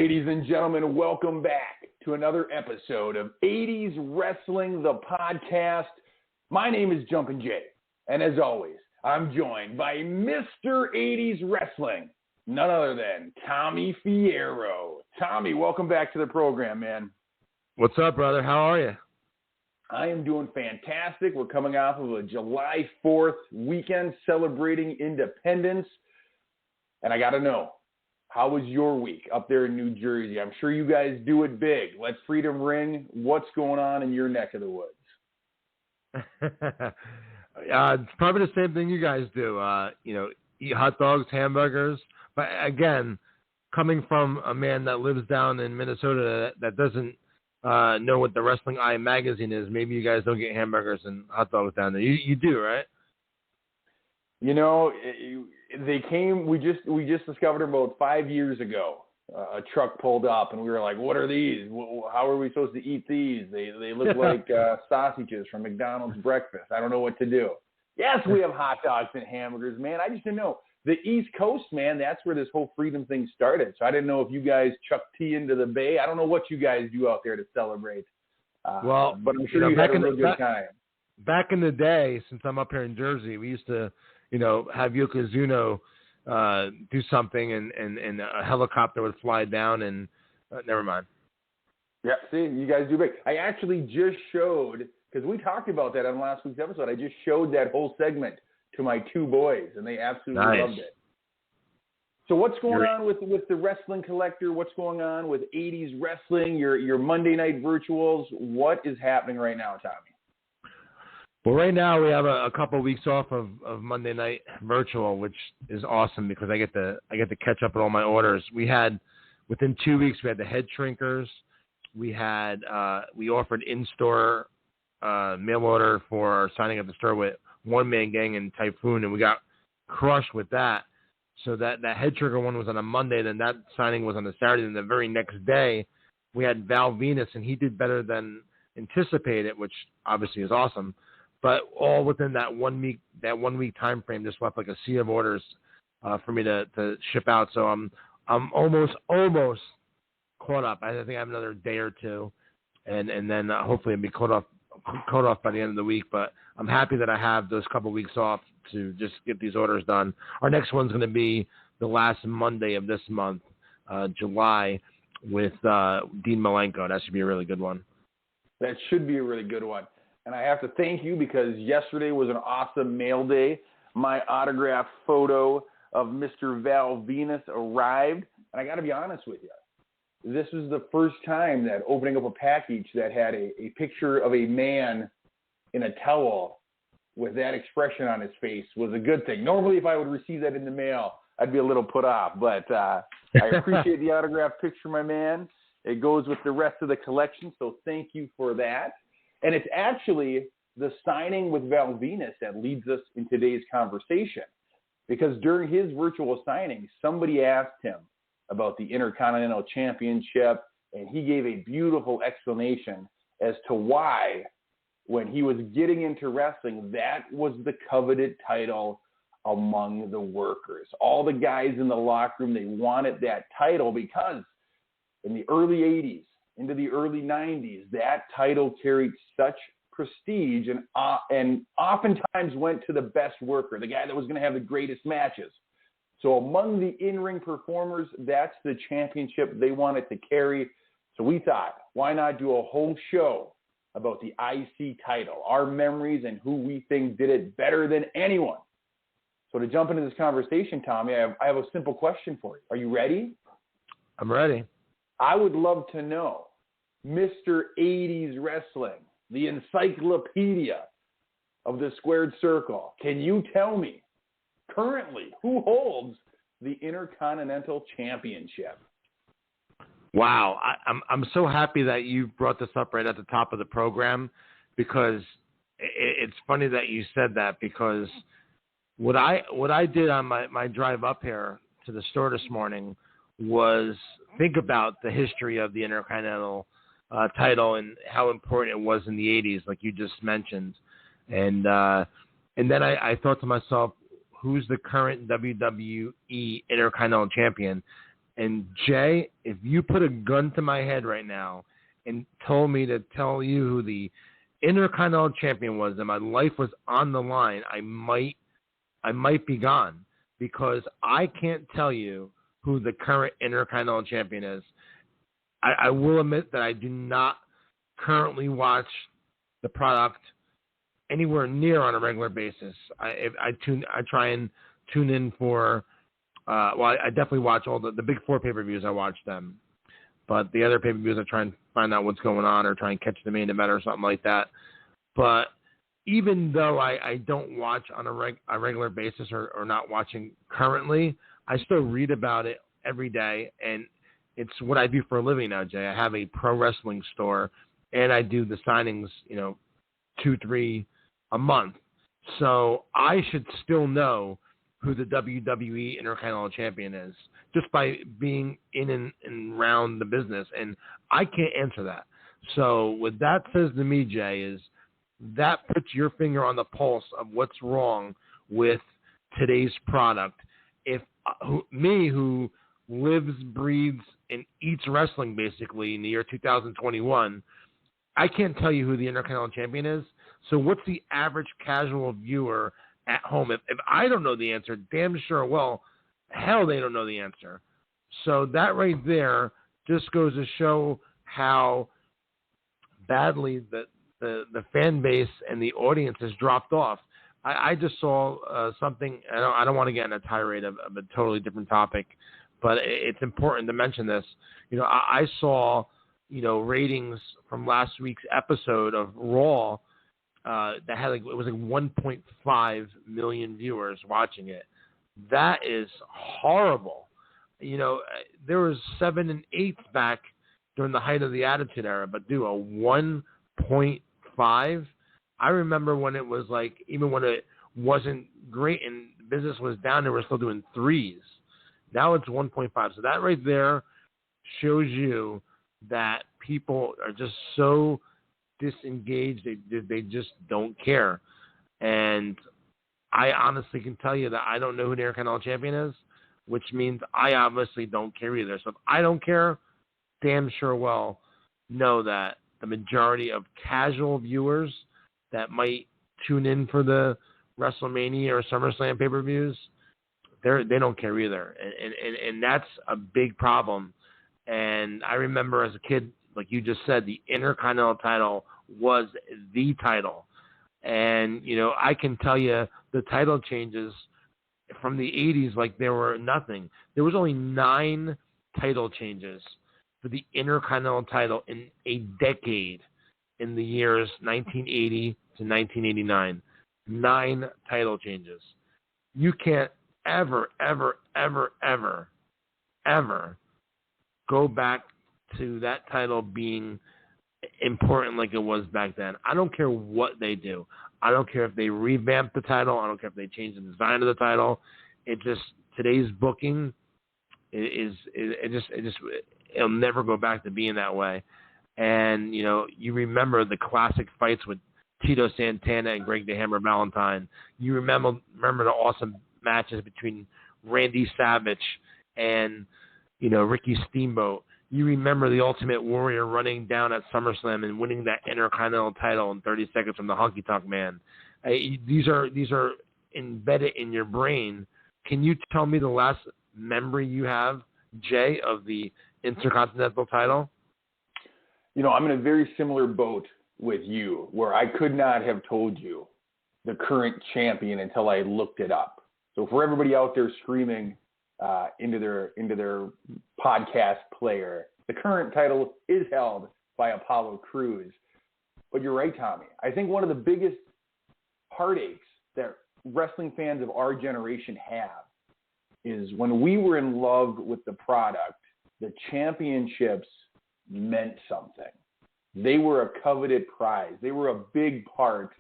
Ladies and gentlemen, welcome back to another episode of 80's Wrestling, the podcast. My name is Jumpin' Jay, and as always, I'm joined by Mr. 80's Wrestling, none other than Tommy Fierro. Tommy, welcome back to the program, man. What's up, brother? How are you? I am doing fantastic. We're coming off of a July 4th weekend celebrating independence, and I got to know, how was your week up there in New Jersey? I'm sure you guys do it big. Let freedom ring. What's going on in your neck of the woods? It's probably the same thing you guys do. Eat hot dogs, hamburgers. But again, coming from a man that lives down in Minnesota that doesn't know what the Wrestling Eye magazine is, maybe you guys don't get hamburgers and hot dogs down there. You do, right? You know, they came. We just discovered them about 5 years ago. A truck pulled up, and we were like, "What are these? How are we supposed to eat these? They look like sausages from McDonald's breakfast. I don't know what to do." Yes, we have hot dogs and hamburgers, man. I just didn't know. The East Coast, man, that's where this whole freedom thing started. So I didn't know if you guys chuck tea into the bay. I don't know what you guys do out there to celebrate. But I'm sure you had a real good time. Back in the day, since I'm up here in Jersey, we used to, have Yokozuna do something, and a helicopter would fly down, and never mind. Yeah, see, you guys do big. I actually just showed, because we talked about that on last week's episode, I just showed that whole segment to my two boys, and they absolutely loved it. So what's going on with the Wrestling Collector? What's going on with 80's Wrestling, your Monday night virtuals? What is happening right now, Tommy? Well, right now we have a couple of weeks off of Monday Night Virtual, which is awesome because I get to catch up on all my orders. We had, within 2 weeks, we had the head shrinkers. We offered in-store mail order for signing at the store with One Man Gang and Typhoon, and we got crushed with that. So that head shrinker one was on a Monday, then that signing was on a Saturday, and the very next day we had Val Venus, and he did better than anticipated, which obviously is awesome. But all within that 1 week time frame, just left like a sea of orders for me to ship out. So I'm almost caught up. I think I have another day or two, and then hopefully I'll be caught off by the end of the week. But I'm happy that I have those couple of weeks off to just get these orders done. Our next one's going to be the last Monday of this month, July, with Dean Malenko. That should be a really good one. That should be a really good one. And I have to thank you because yesterday was an awesome mail day. My autographed photo of Mr. Val Venus arrived. And I got to be honest with you. This was the first time that opening up a package that had a picture of a man in a towel with that expression on his face was a good thing. Normally, if I would receive that in the mail, I'd be a little put off. But I appreciate the autographed picture, my man. It goes with the rest of the collection, so thank you for that. And it's actually the signing with Val Venus that leads us in today's conversation. Because during his virtual signing, somebody asked him about the Intercontinental Championship, and he gave a beautiful explanation as to why, when he was getting into wrestling, that was the coveted title among the workers. All the guys in the locker room, they wanted that title because in the early 80s, into the early 90s, that title carried such prestige and oftentimes went to the best worker, the guy that was going to have the greatest matches. So among the in-ring performers, that's the championship they wanted to carry. So we thought, why not do a whole show about the IC title, our memories and who we think did it better than anyone. So to jump into this conversation, Tommy, I have a simple question for you. Are you ready? I'm ready. I would love to know, Mr. 80's Wrestling, the encyclopedia of the squared circle. Can you tell me, currently, who holds the Intercontinental Championship? Wow. I'm so happy that you brought this up right at the top of the program because it's funny that you said that because what I did on my drive up here to the store this morning was think about the history of the Intercontinental title and how important it was in the 80s, like you just mentioned. And then I thought to myself, who's the current WWE Intercontinental Champion? And Jay, if you put a gun to my head right now and told me to tell you who the Intercontinental Champion was and my life was on the line, I might be gone, because I can't tell you who the current Intercontinental Champion is. I will admit that I do not currently watch the product anywhere near on a regular basis. I try and tune in for. I definitely watch all the big four pay-per-views. I watch them, but the other pay-per-views I try and find out what's going on or try and catch the main event or something like that. But even though I don't watch on a regular basis or not watching currently, I still read about it every day, and it's what I do for a living now, Jay. I have a pro wrestling store, and I do the signings, 2-3 a month. So I should still know who the WWE Intercontinental Champion is just by being in and around the business, and I can't answer that. So what that says to me, Jay, is that puts your finger on the pulse of what's wrong with today's product. If me, who lives, breathes, and eats wrestling basically in the year 2021, I can't tell you who the Intercontinental Champion is. So what's the average casual viewer at home? If I don't know the answer, damn sure, well, hell, they don't know the answer. So that right there just goes to show how badly the fan base and the audience has dropped off. I just saw something. I don't want to get in a tirade of a totally different topic, but it's important to mention this. I saw, ratings from last week's episode of Raw that had it was 1.5 million viewers watching it. That is horrible. There was 7 and 8 back during the height of the Attitude Era, but do a 1.5. I remember when it was like, even when it wasn't great and business was down, they were still doing 3s. Now it's 1.5. So that right there shows you that people are just so disengaged. They just don't care. And I honestly can tell you that I don't know who the Intercontinental Champion is, which means I obviously don't care either. So if I don't care, damn sure well know that the majority of casual viewers that might tune in for the WrestleMania or SummerSlam pay-per-views, they don't care either. And that's a big problem. And I remember as a kid, like you just said, the Intercontinental title was the title. And, I can tell you the title changes from the 80s like there were nothing. There was only 9 title changes for the Intercontinental title in a decade in the years 1980 to 1989. 9 title changes. You can't ever go back to that title being important like it was back then. I don't care what they do. I don't care if they revamp the title. I don't care if they change the design of the title. Today's booking it'll never go back to being that way. And, you remember the classic fights with Tito Santana and Greg the Hammer Valentine. You remember the awesome matches between Randy Savage and, Ricky Steamboat. You remember the Ultimate Warrior running down at SummerSlam and winning that Intercontinental title in 30 seconds from the Honky Tonk Man. These are embedded in your brain. Can you tell me the last memory you have, Jay, of the Intercontinental title? I'm in a very similar boat with you, where I could not have told you the current champion until I looked it up. So for everybody out there screaming into their podcast player, the current title is held by Apollo Crews. But you're right, Tommy. I think one of the biggest heartaches that wrestling fans of our generation have is when we were in love with the product, the championships meant something. They were a coveted prize. They were a big part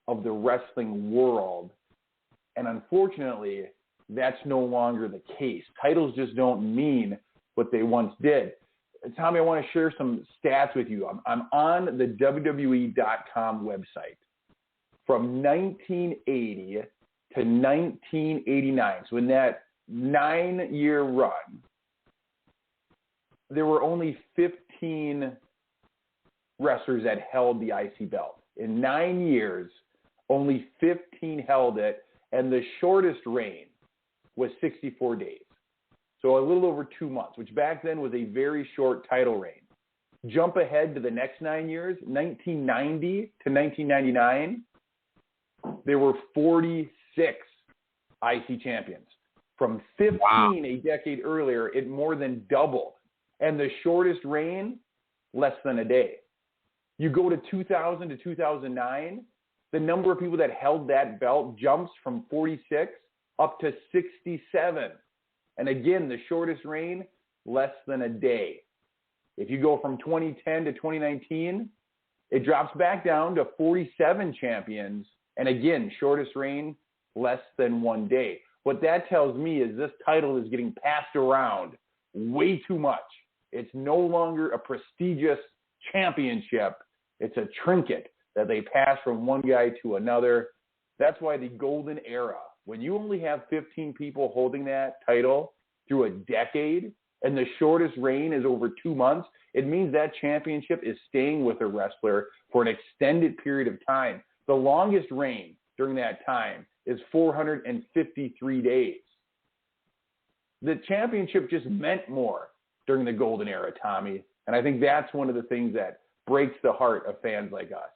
of the wrestling world. And unfortunately, that's no longer the case. Titles just don't mean what they once did. Tommy, I want to share some stats with you. I'm on the WWE.com website. From 1980 to 1989, so in that 9-year run, there were only 15 wrestlers that held the IC belt. In 9 years, only 15 held it, and the shortest reign was 64 days. So a little over 2 months, which back then was a very short title reign. Jump ahead to the next 9 years, 1990 to 1999, there were 46 IC champions. From 15 a decade earlier, it more than doubled. And the shortest reign, less than a day. You go to 2000 to 2009, the number of people that held that belt jumps from 46 up to 67. And again, the shortest reign, less than a day. If you go from 2010 to 2019, it drops back down to 47 champions. And again, shortest reign, less than 1 day. What that tells me is this title is getting passed around way too much. It's no longer a prestigious championship. It's a trinket that they pass from one guy to another. That's why the golden era, when you only have 15 people holding that title through a decade and the shortest reign is over 2 months, it means that championship is staying with a wrestler for an extended period of time. The longest reign during that time is 453 days. The championship just meant more during the golden era, Tommy. And I think that's one of the things that breaks the heart of fans like us.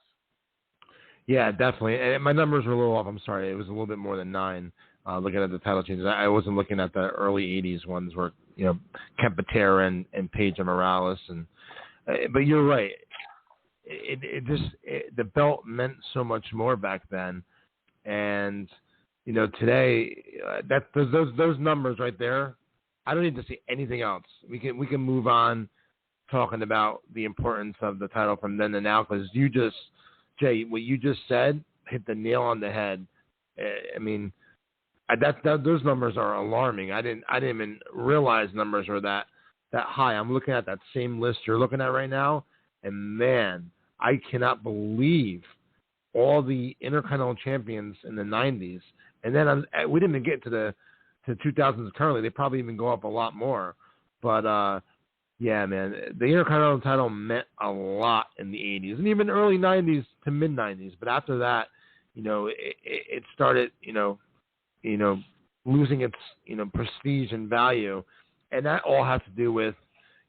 Yeah, definitely. And my numbers were a little off. I'm sorry. It was a little bit more than 9. Looking at the title changes, I wasn't looking at the early '80s ones where Kent Patera and Paige and Morales. But you're right. The belt meant so much more back then, and today those numbers right there. I don't need to see anything else. We can move on talking about the importance of the title from then to now, because Jay, what you just said hit the nail on the head. I mean, those numbers are alarming. I didn't even realize numbers were that high. I'm looking at that same list you're looking at right now, and man, I cannot believe all the Intercontinental champions in the 90s, and then we didn't even get to the 2000s currently. They probably even go up a lot more, but yeah, man, the Intercontinental title meant a lot in the 80s and even early 90s to mid 90s. But after that, it started, losing its, prestige and value, and that all has to do with,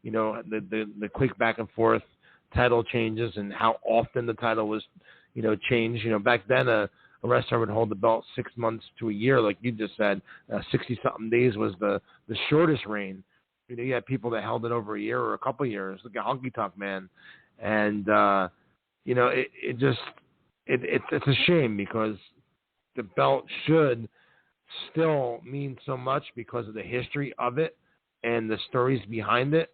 the quick back and forth title changes and how often the title was, changed. Back then, a wrestler would hold the belt 6 months to a year, like you just said. 60-something days was the shortest reign. You had people that held it over a year or a couple of years, like a Honky Tonk Man, and it's a shame because the belt should still mean so much because of the history of it and the stories behind it,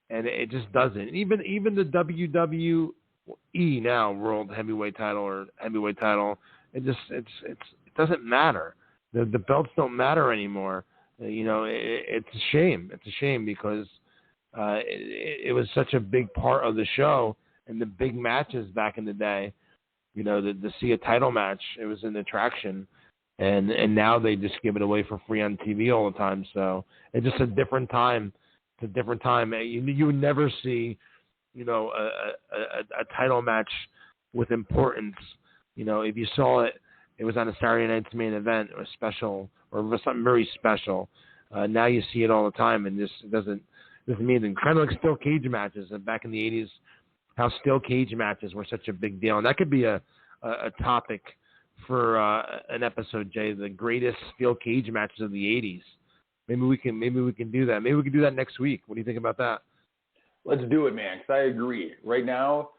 and it just doesn't. Even the WWE now World Heavyweight Title or Heavyweight Title, it doesn't matter. The belts don't matter anymore. It's a shame. It's a shame because it was such a big part of the show and the big matches back in the day. To see a title match, it was an attraction, and now they just give it away for free on TV all the time. So it's just a different time. It's a different time. You would never see, a title match with importance. If you saw it, it was on a Saturday night's main event or special or something very special. Now you see it all the time, and this doesn't mean anything. Kind of like steel cage matches back in the 80s, how steel cage matches were such a big deal. And that could be a topic for an episode, Jay, the greatest steel cage matches of the 80s. Maybe we can do that. Maybe we can do that next week. What do you think about that? Let's do it, man, because I agree. Right now,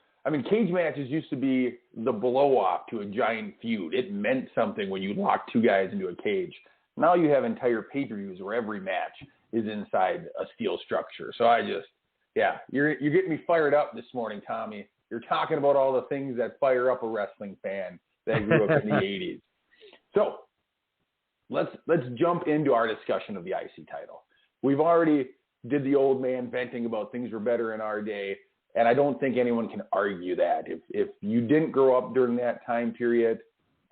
cage matches used to be the blow-off to a giant feud. It meant something when you locked two guys into a cage. Now you have entire pay-per-views where every match is inside a steel structure. So you're getting me fired up this morning, Tommy. You're talking about all the things that fire up a wrestling fan that grew up in the 80s. So let's jump into our discussion of the IC title. We've already did the old man venting about things were better in our day. And I don't think anyone can argue that. If you didn't grow up during that time period,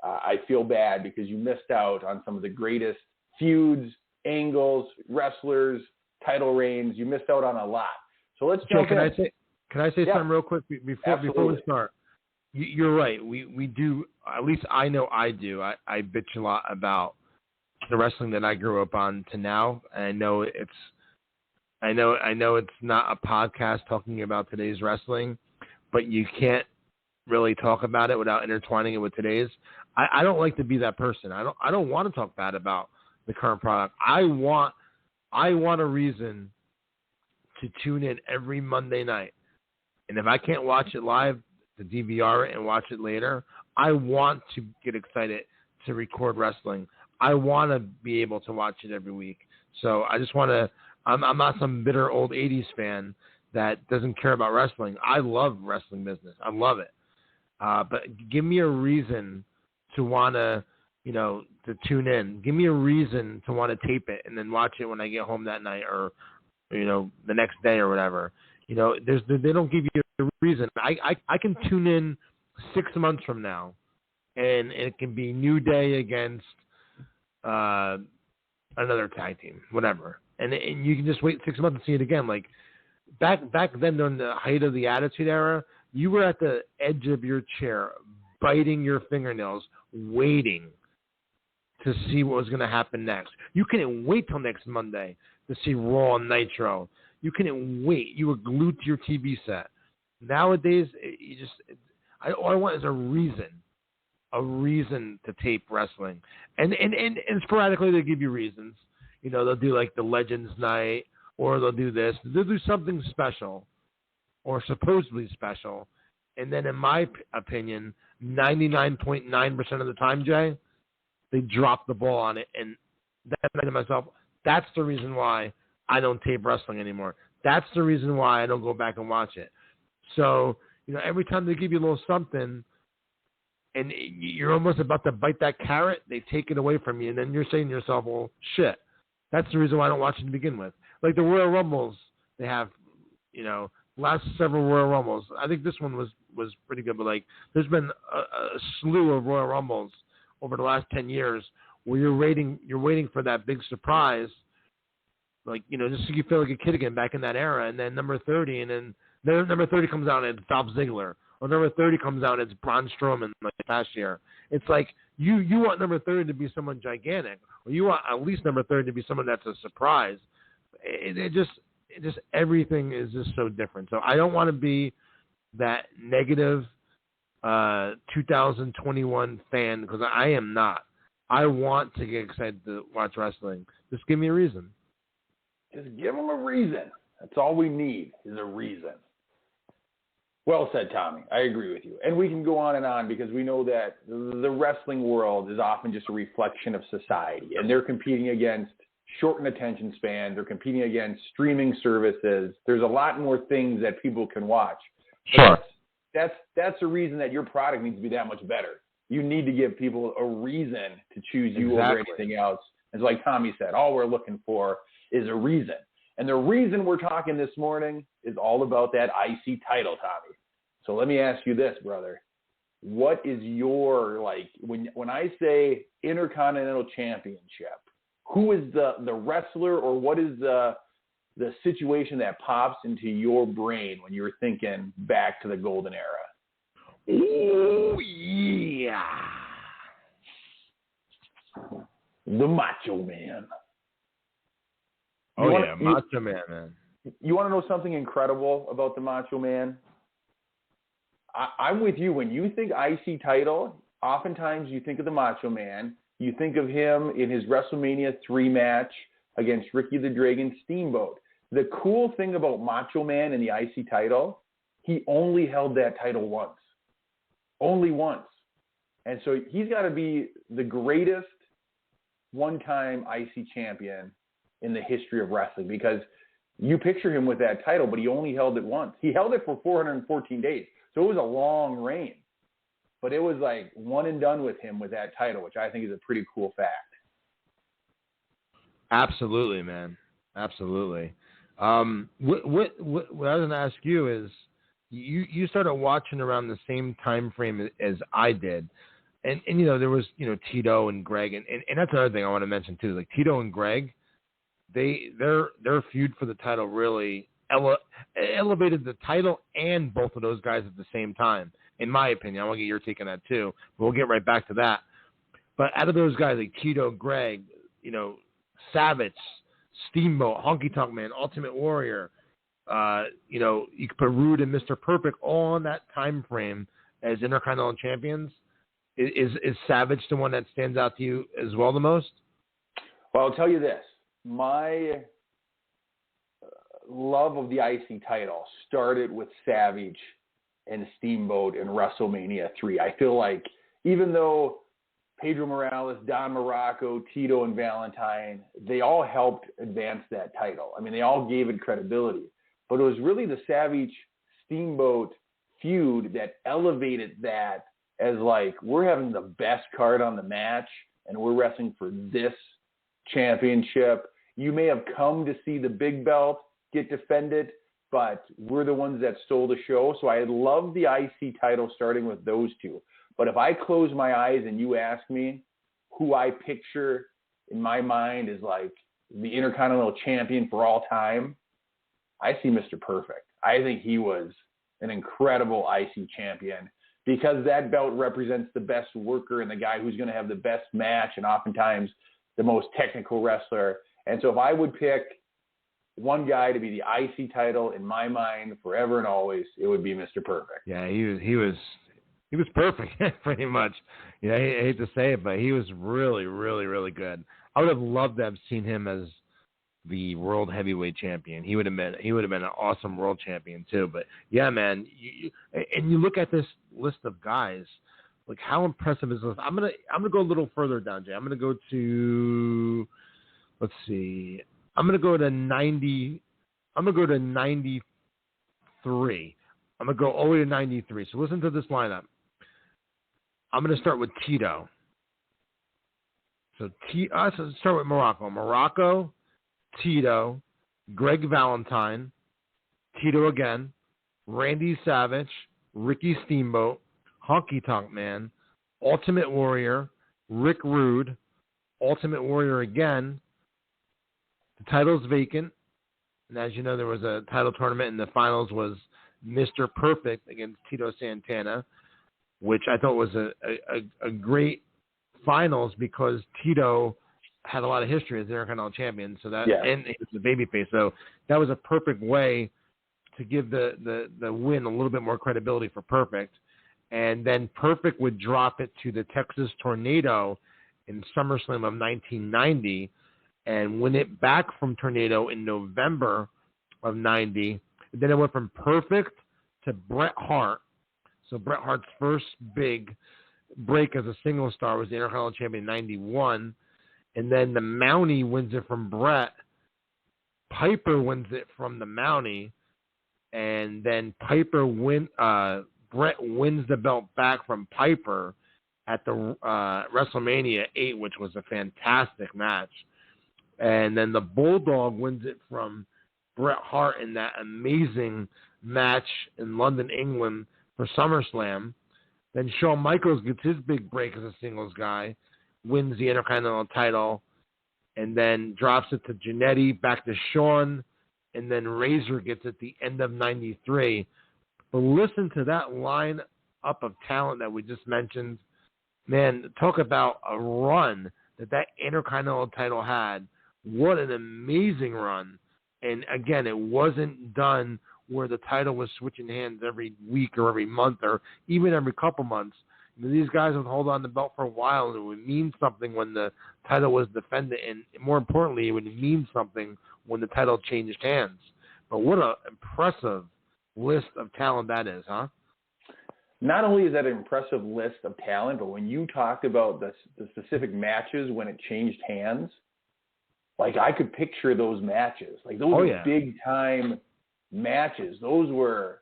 I feel bad because you missed out on some of the greatest feuds, angles, wrestlers, title reigns. You missed out on a lot. So let's Jay, jump in. Can I say something real quick before we start? You're right. We do, at least I know I do. I bitch a lot about the wrestling that I grew up on to now. And I know it's not a podcast talking about today's wrestling, but you can't really talk about it without intertwining it with today's. I don't like to be that person. I don't want to talk bad about the current product. I want a reason to tune in every Monday night. And if I can't watch it live, to DVR it and watch it later, I want to get excited to record wrestling. I want to be able to watch it every week. So I just want to, I'm not some bitter old 80's fan that doesn't care about wrestling. I love wrestling business. I love it. But give me a reason to want to, to tune in. Give me a reason to want to tape it and then watch it when I get home that night or, the next day or whatever. They don't give you a reason. I can tune in 6 months from now, and it can be New Day against another tag team, whatever. And you can just wait 6 months and see it again. Like back then during the height of the Attitude Era, you were at the edge of your chair, biting your fingernails, waiting to see what was going to happen next. You couldn't wait till next Monday to see Raw and Nitro. You couldn't wait. You were glued to your TV set. Nowadays, all I want is a reason to tape wrestling. And sporadically they give you reasons. They'll do like the Legends Night, or they'll do this. They'll do something special, or supposedly special. And then in my opinion, 99.9% of the time, Jay, they drop the ball on it. And then I think to myself, that's the reason why I don't tape wrestling anymore. That's the reason why I don't go back and watch it. So, every time they give you a little something and you're almost about to bite that carrot, they take it away from you. And then you're saying to yourself, well, shit, that's the reason why I don't watch it to begin with. Like the Royal Rumbles, they have, last several Royal Rumbles. I think this one was pretty good, but like there's been a slew of Royal Rumbles over the last 10 years where you're waiting for that big surprise. Like, just so you feel like a kid again back in that era. And then number 30, and then number 30 comes out and it's Dolph Ziggler. Or number 30 comes out and it's Braun Strowman like last year. It's like you want number 30 to be someone gigantic. Or you want at least number 30 to be someone that's a surprise. It just everything is just so different. So I don't want to be that negative 2021 fan, because I am not. I want to get excited to watch wrestling. Just give me a reason. Just give them a reason. That's all we need is a reason. Well said, Tommy. I agree with you. And we can go on because we know that the wrestling world is often just a reflection of society. And they're competing against shortened attention spans. They're competing against streaming services. There's a lot more things that people can watch. Sure. That's the reason that your product needs to be that much better. You need to give people a reason to choose you over anything else. And so like Tommy said, all we're looking for is a reason. And the reason we're talking this morning is all about that IC title, Tommy. So let me ask you this, brother. What is your, when I say Intercontinental Championship, who is the wrestler, or what is the situation that pops into your brain when you're thinking back to the golden era? Oh, yeah. The Macho Man. Macho Man, man. You want to know something incredible about the Macho Man? I'm with you. When you think IC title, oftentimes you think of the Macho Man. You think of him in his WrestleMania 3 match against Ricky the Dragon Steamboat. The cool thing about Macho Man and the IC title, he only held that title once. Only once. And so he's got to be the greatest one-time IC champion in the history of wrestling, because you picture him with that title, but he only held it once. He held it for 414 days. So it was a long reign. But it was like one and done with him with that title, which I think is a pretty cool fact. Absolutely, man. Absolutely. What I was going to ask you is, you started watching around the same time frame as I did. And there was, Tito and Greg. And that's another thing I want to mention, too. Like, Tito and Greg, their feud for the title really elevated the title and both of those guys at the same time, in my opinion. I want to get your take on that too, but we'll get right back to that. But out of those guys like Tito, Greg, Savage, Steamboat, Honky Tonk Man, Ultimate Warrior, you could put Rude and Mr. Perfect all in that time frame as Intercontinental champions. Is Savage the one that stands out to you as well the most? Well, I'll tell you this. My love of the IC title started with Savage and Steamboat in WrestleMania 3. I feel like even though Pedro Morales, Don Morocco, Tito, and Valentine, they all helped advance that title. I mean, they all gave it credibility. But it was really the Savage-Steamboat feud that elevated that as like, we're having the best card on the match, and we're wrestling for this championship. You may have come to see the big belt get defended, but we're the ones that stole the show. So I love the IC title starting with those two. But if I close my eyes and you ask me who I picture in my mind is like the Intercontinental champion for all time, I see Mr. Perfect. I think he was an incredible IC champion because that belt represents the best worker and the guy who's going to have the best match and oftentimes the most technical wrestler. And so if I would pick one guy to be the IC title in my mind forever and always, it would be Mr. Perfect. Yeah, he was perfect, pretty much. I hate to say it, but he was really, really, really good. I would have loved to have seen him as the world heavyweight champion. He would have been an awesome world champion too. But yeah, man, you look at this list of guys, like how impressive is this? I'm gonna go a little further down, Jay. I'm gonna go to, let's see, I'm gonna go to 90. I'm gonna go to 93. I'm gonna go all the way to 93. So listen to this lineup. I'm going to start with Tito. So let's start with Morocco. Morocco, Tito, Greg Valentine, Tito again, Randy Savage, Ricky Steamboat, Honky Tonk Man, Ultimate Warrior, Rick Rude, Ultimate Warrior again. The title's vacant. And as you know, there was a title tournament, and the finals was Mr. Perfect against Tito Santana, which I thought was a great finals because Tito had a lot of history as the Intercontinental champion, and he was a babyface. So that was a perfect way to give the win a little bit more credibility for Perfect. And then Perfect would drop it to the Texas Tornado in SummerSlam of 1990 and win it back from Tornado in November of 90. Then it went from Perfect to Bret Hart. So Bret Hart's first big break as a single star was the Intercontinental champion in 91. And then the Mountie wins it from Bret. Piper wins it from the Mountie. And then Bret wins the belt back from Piper at the WrestleMania 8, which was a fantastic match. And then the Bulldog wins it from Bret Hart in that amazing match in London, England for SummerSlam. Then Shawn Michaels gets his big break as a singles guy, wins the Intercontinental title, and then drops it to Jannetty, back to Shawn, and then Razor gets it at the end of 93. But listen to that line up of talent that we just mentioned. Man, talk about a run that Intercontinental title had. What an amazing run. And again, it wasn't done where the title was switching hands every week or every month or even every couple months. These guys would hold on the belt for a while, and it would mean something when the title was defended, and more importantly, it would mean something when the title changed hands. But what an impressive list of talent that is, huh? Not only is that an impressive list of talent, but when you talked about the specific matches when it changed hands, like I could picture those matches. Like those were big-time matches. Those were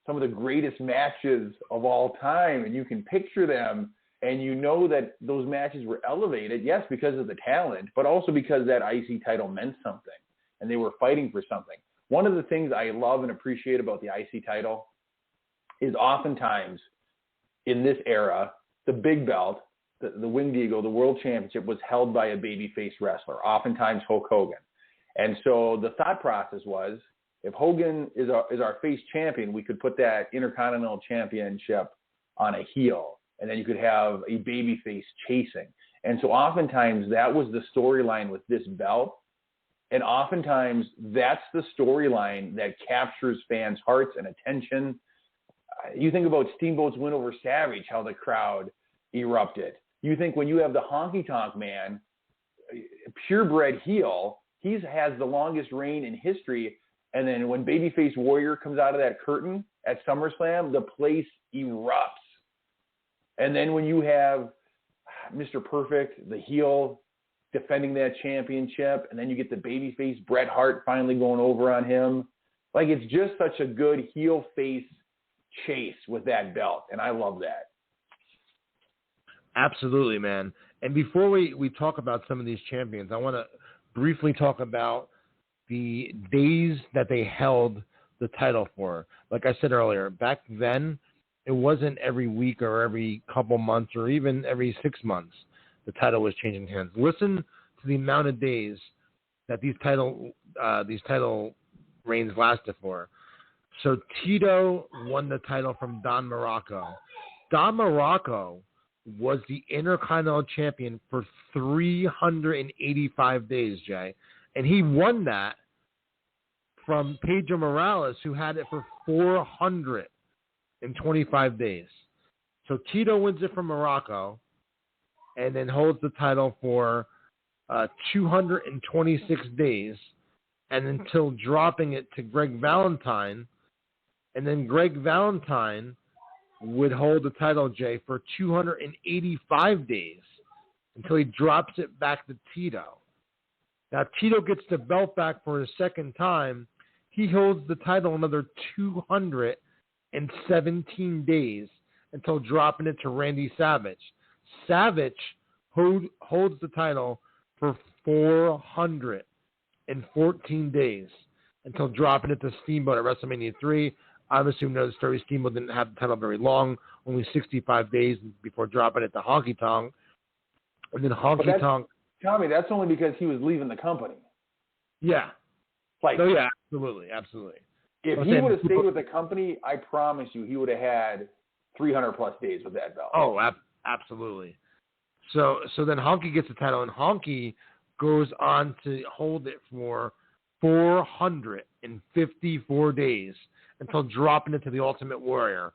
some of the greatest matches of all time, and you can picture them, and you know that those matches were elevated, yes, because of the talent, but also because that IC title meant something, and they were fighting for something. One of the things I love and appreciate about the IC title is oftentimes in this era, the big belt, the Winged Eagle, the World Championship was held by a babyface wrestler, oftentimes Hulk Hogan. And so the thought process was, if Hogan is our face champion, we could put that Intercontinental Championship on a heel, and then you could have a baby face chasing. And so oftentimes that was the storyline with this belt. And oftentimes that's the storyline that captures fans' hearts and attention. You think about Steamboat's win over Savage, how the crowd erupted. You think when you have the Honky Tonk Man, purebred heel, he has the longest reign in history. And then when Babyface Warrior comes out of that curtain at SummerSlam, the place erupts. And then when you have Mr. Perfect, the heel, defending that championship, and then you get the babyface Bret Hart finally going over on him. Like, it's just such a good heel-face chase with that belt, and I love that. Absolutely, man. And before we talk about some of these champions, I want to briefly talk about the days that they held the title for. Like I said earlier, back then, it wasn't every week or every couple months or even every 6 months the title was changing hands. Listen to the amount of days that these title reigns lasted for. So Tito won the title from Don Morocco. Don Morocco was the Intercontinental Champion for 385 days, Jay. And he won that from Pedro Morales, who had it for 425 days. So Tito wins it from Morocco and then holds the title for 226 days, and until dropping it to Greg Valentine. And then Greg Valentine would hold the title, Jay, for 285 days until he drops it back to Tito. Now, Tito gets the belt back for his second time. He holds the title another 217 days until dropping it to Randy Savage. Savage holds the title for 414 days until dropping it to Steamboat at WrestleMania 3. Obviously, we know the story. Steamboat didn't have the title very long, only 65 days before dropping it to Honky Tonk. And then Honky Tonk. Tommy, that's only because he was leaving the company. Yeah. Like, so, yeah, absolutely. If he would have stayed with the company, I promise you, he would have had 300-plus days with that belt. Oh, absolutely. So then Honky gets the title, and Honky goes on to hold it for 454 days until dropping it to the Ultimate Warrior.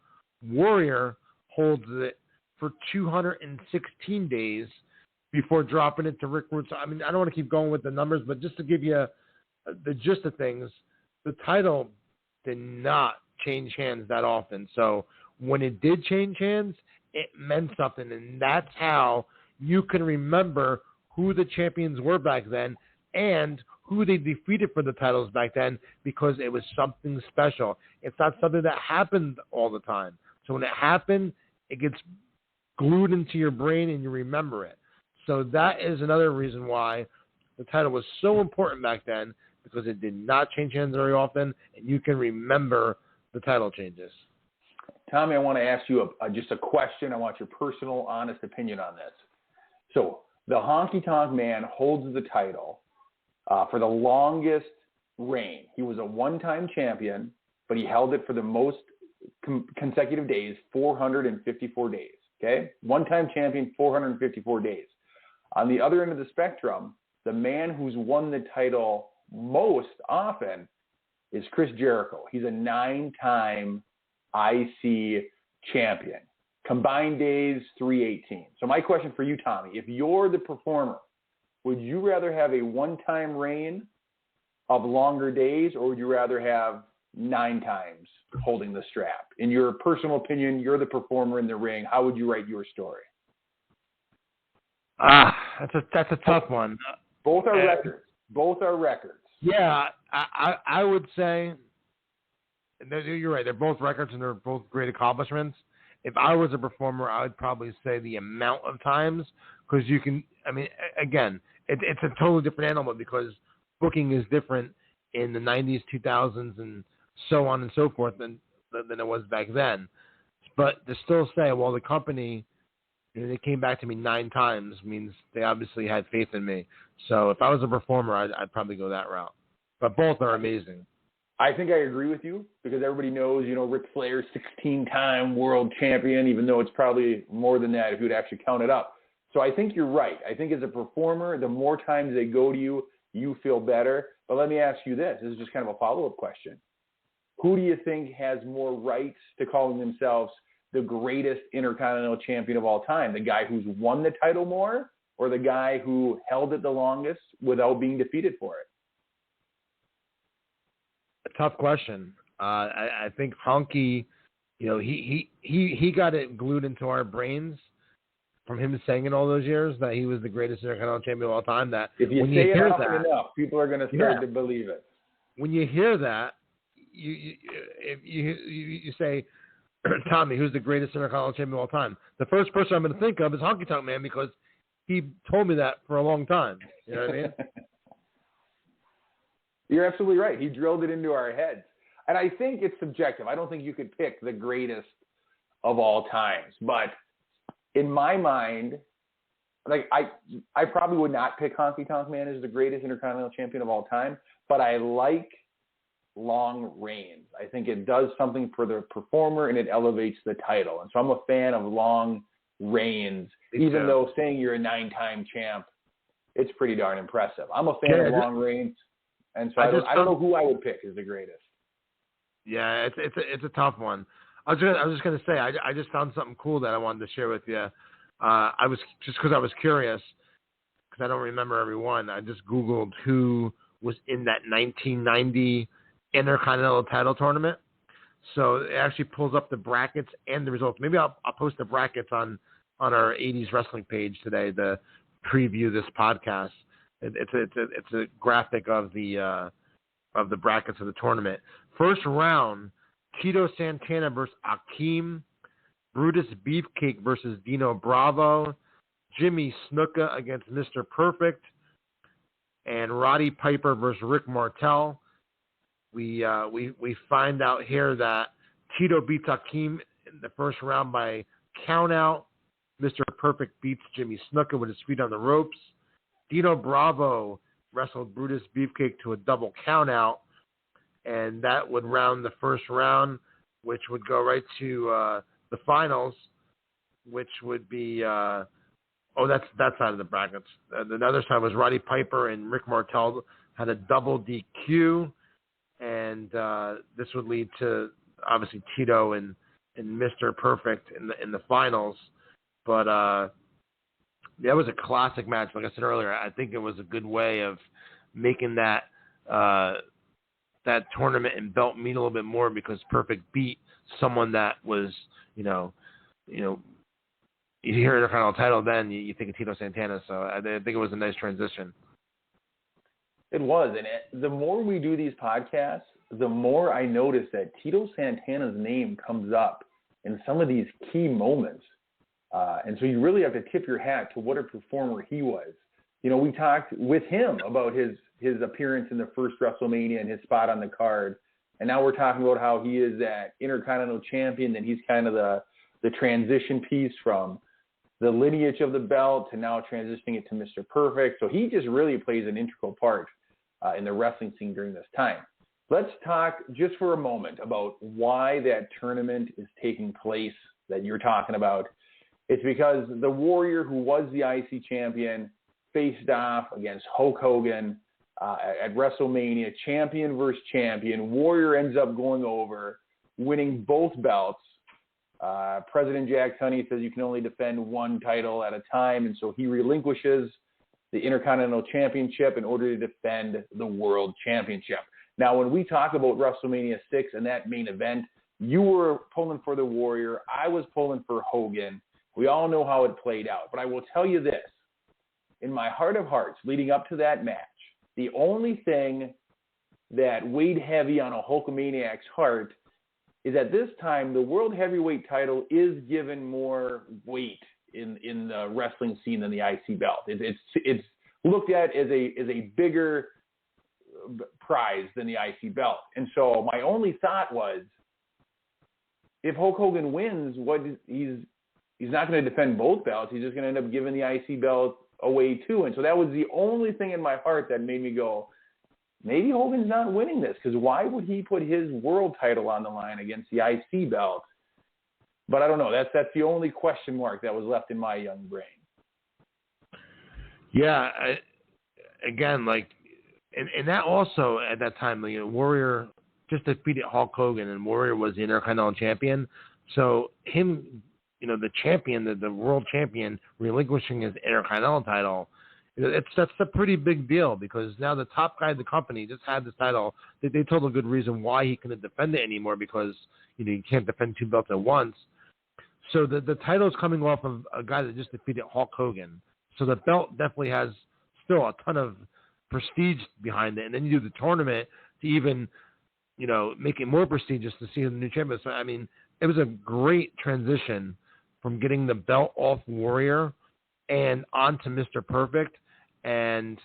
Warrior holds it for 216 days before dropping it to Rick Rude. I mean, I don't want to keep going with the numbers, but just to give you the gist of things, the title did not change hands that often. So when it did change hands, it meant something, and that's how you can remember who the champions were back then and who they defeated for the titles back then, because it was something special. It's not something that happened all the time. So when it happened, it gets glued into your brain and you remember it. So that is another reason why the title was so important back then, because it did not change hands very often, and you can remember the title changes. Tommy, I want to ask you just a question. I want your personal, honest opinion on this. So the Honky Tonk Man holds the title for the longest reign. He was a one-time champion, but he held it for the most consecutive days, 454 days. Okay? One-time champion, 454 days. On the other end of the spectrum, the man who's won the title most often is Chris Jericho. He's a 9-time IC champion. Combined days, 318. So my question for you, Tommy, if you're the performer, would you rather have a one-time reign of longer days, or would you rather have 9 times holding the strap? In your personal opinion, you're the performer in the ring. How would you write your story? That's a tough one. Both are records. Both are records. Yeah, I would say you're right. They're both records and they're both great accomplishments. If I was a performer, I would probably say the amount of times, because you can. I mean, again, it's a totally different animal, because booking is different in the 90s, 2000s, and so on and so forth than it was back then. But to still say, well, the company They came back to me 9 times, means they obviously had faith in me. So if I was a performer, I'd probably go that route. But both are amazing. I think I agree with you because everybody knows, Ric Flair, 16-time world champion, even though it's probably more than that if you'd actually count it up. So I think you're right. I think as a performer, the more times they go to you, you feel better. But let me ask you this. This is just kind of a follow-up question. Who do you think has more rights to calling themselves the greatest Intercontinental Champion of all time? The guy who's won the title more or the guy who held it the longest without being defeated for it? A tough question. I think Honky, he got it glued into our brains from him saying it all those years that he was the greatest Intercontinental Champion of all time. That if you say it often enough, people are going to start to believe it. When you hear that, you say, Tommy, who's the greatest Intercontinental Champion of all time? The first person I'm going to think of is Honky Tonk Man because he told me that for a long time. You know what I mean? You're absolutely right. He drilled it into our heads. And I think it's subjective. I don't think you could pick the greatest of all times. But in my mind, like I probably would not pick Honky Tonk Man as the greatest Intercontinental Champion of all time. But I like long reigns. I think it does something for the performer and it elevates the title. And so I'm a fan of long reigns, even though saying you're a 9-time champ, it's pretty darn impressive. I'm a fan of long reigns. And so I don't know who I would pick as the greatest. Yeah, it's a tough one. I was just gonna say I just found something cool that I wanted to share with you. I was curious because I don't remember everyone. I just Googled who was in that 1990 Intercontinental title tournament. So it actually pulls up the brackets and the results. Maybe I'll post the brackets on our 80's wrestling page today to preview this podcast. It's a graphic of the brackets of the tournament. First round, Tito Santana versus Akeem, Brutus Beefcake versus Dino Bravo, Jimmy Snuka against Mr. Perfect, and Roddy Piper versus Rick Martel. We find out here that Tito beats Akeem in the first round by count out. Mr. Perfect beats Jimmy Snuka with his feet on the ropes. Dino Bravo wrestled Brutus Beefcake to a double count out, and that would round the first round, which would go right to the finals, which would be that's that side of the brackets. The other side was Roddy Piper and Rick Martel had a double DQ, and this would lead to obviously Tito and Mr. Perfect in the finals, but. That was a classic match. Like I said earlier, I think it was a good way of making that tournament and belt mean a little bit more because Perfect beat someone that was, you hear Intercontinental title, then you think of Tito Santana. So I think it was a nice transition. It was, and the more we do these podcasts, the more I notice that Tito Santana's name comes up in some of these key moments. And so you really have to tip your hat to what a performer he was. We talked with him about his appearance in the first WrestleMania and his spot on the card. And now we're talking about how he is that Intercontinental Champion, and he's kind of the transition piece from the lineage of the belt to now transitioning it to Mr. Perfect. So he just really plays an integral part in the wrestling scene during this time. Let's talk just for a moment about why that tournament is taking place that you're talking about. It's because the Warrior, who was the IC champion, faced off against Hulk Hogan at WrestleMania, champion versus champion. Warrior ends up going over, winning both belts. President Jack Tunney says you can only defend one title at a time, and so he relinquishes the Intercontinental Championship in order to defend the World Championship. Now, when we talk about WrestleMania 6 and that main event, you were pulling for the Warrior. I was pulling for Hogan. We all know how it played out. But I will tell you this. In my heart of hearts, leading up to that match, the only thing that weighed heavy on a Hulkamaniac's heart is at this time the World Heavyweight title is given more weight in the wrestling scene than the IC belt. It's looked at as a bigger prize than the IC belt. And so my only thought was, if Hulk Hogan wins, he's not going to defend both belts. He's just going to end up giving the IC belt away too. And so that was the only thing in my heart that made me go, maybe Hogan's not winning this, because why would he put his world title on the line against the IC belt? But I don't know. That's the only question mark that was left in my young brain. Yeah, again, like, and that also at that time, you know, Warrior just defeated Hulk Hogan, and Warrior was the Intercontinental Champion. So him, you know, the champion, the world champion, relinquishing his Intercontinental title, that's a pretty big deal, because now the top guy of the company just had this title. They told a good reason why he couldn't defend it anymore, because, you know, you can't defend two belts at once. So the title's coming off of a guy that just defeated Hulk Hogan. So the belt definitely has still a ton of prestige behind it. And then you do the tournament to even, you know, make it more prestigious to see the new champion. So, I mean, it was a great transition from getting the belt off Warrior and onto Mr. Perfect. And